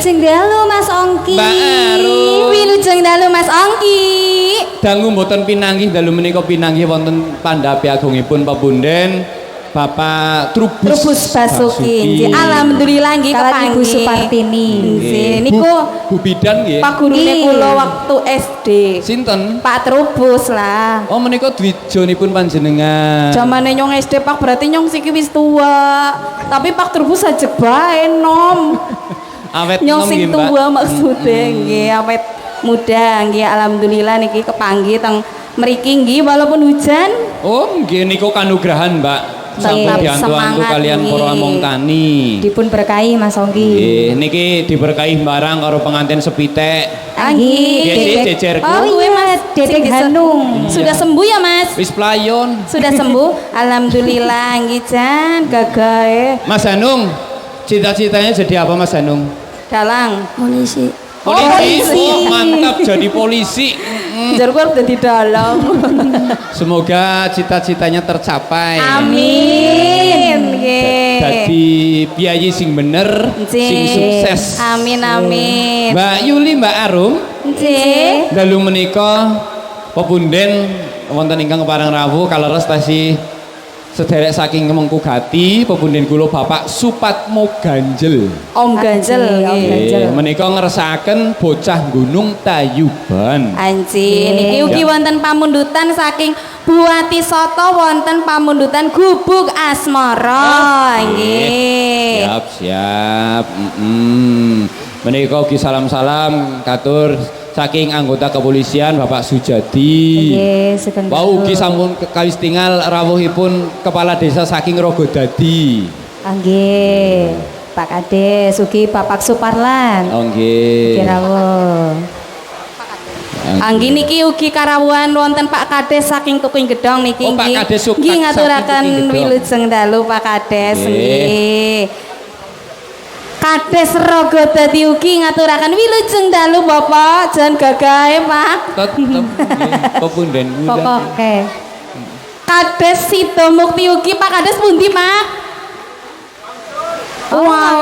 Wilujeng dalu Mas Ongki. Mbak Arum. Wilujeng dalu Mas Ongki. Dangu mboten pinanggih dalu menika pinanggih wonten pandhapi agungipun pepunden Bapak Trubus Basuki. Alhamdulillah nggih kepanggih. Ibu Supartini. Nggih niku Bu Bidan nggih. Pak gurune kula waktu SD. Sinten? Pak Trubus lah. Oh menika dwijanipun panjenengan. Zamane nyong SD Pak berarti nyong siki wis tua. Tapi Pak Trubus ajeg bae nom. Awet Nyong nom sing nggih, Mbak. tua maksudnya nggih awet muda nggih alhamdulillah niki kepanggih teng mriki nggih walaupun hujan. Oh nggih niku kanugrahan Mbak. Sampun Tetap diantu-antu semangat kalian nggih. para among tani. Dipun berkahi Mas Ongki. Nggih, niki diberkahi barang karo pengantin sepitek. Nggih. Nggih sih jejerku. Oh iya Mas, Dedek Hanung. Sudah sembuh ya Mas? Wis playon. Sudah sembuh? Alhamdulillah nggih Jan, gagahe. Mas Hanung, cita-citanya jadi apa Mas Hanung? Dalang. Polisi. Polisi. Oh, mantap jadi polisi. Jar kuwi dadi dalang. Semoga cita-citanya tercapai. Amin. Nggih. Dadi piyayi sing bener, sing sukses. Amin amin. Mbak Yuli, Mbak Arum, Nggih. dalu menika pepunden wonten ingkang parang rawuh kaleres tasih sederek saking Mengku Gati pepunden kula Bapak Supatmo Ganjel. Om Ganjel. Om nggih. Ganjel. Menika ngersakaken bocah Gunung Tayuban. Anci, niki ugi wonten pamundutan saking Buati Soto wonten pamundutan Gubuk Asmara nggih. Siap, siap. Menika ugi salam-salam katur saking anggota kepolisian Bapak Sujadi. Nggih, sugeng Wau ugi sampun kawis tinggal rawuhipun kepala desa saking Rogodadi. Nggih. Pak Kades ugi Bapak Suparlan. Oh nggih. Kirawuh. Anggi niki ugi karawuhan wonten Pak Kades saking Tuking Gedong niki Oh, Pak Kades saking nggih ngaturaken Tuking Gedong. wilujeng dalu Pak Kades Nggih. nggih. Kades Rogodadi ugi ngaturaken wilujeng dalu Bapak jan gagahe Pak. Tetep nggih pepunden kula. Pokoke. Kades Sito Mukti ugi Pak Kades pundi Pak? Oh, Wah,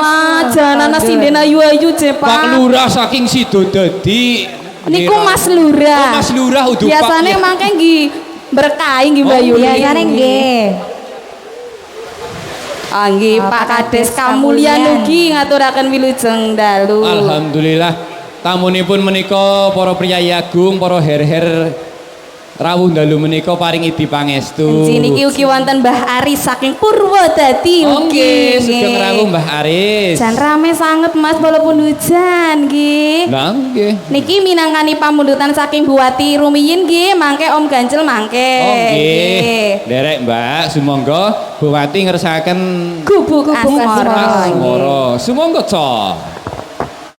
Mas. janana sinden ayu-ayu je Pak Pak. Lurah saking Sidodadi. Niku Mas Lurah. Oh, Mas Lurah udah Biasane Pak, ya. mangke nggih berkahi nggih Mbak Oh, Yuli. Biasane nggih. Nggih Pak Kades Kamulyan ugi ngaturaken wilujeng dalu. Alhamdulillah tamunipun menika para priyayi agung, para her-her rawuh dalu menika paring idi pangestu. Niki ugi wonten Mbah Aris saking Purwodadi Oh ugi. nggih, sugeng rawuh Mbah Aris. Jan rame sanget Mas walaupun hujan nggih. Lah nggih. Niki minangkani pamundutan saking Buati rumiyin nggih, mangke Om Ganjel mangke. Oh nggih. Derek Mbak, sumangga Buwati ngersakaken Gubuk Asmara. Asmara. Sumangga, Cok.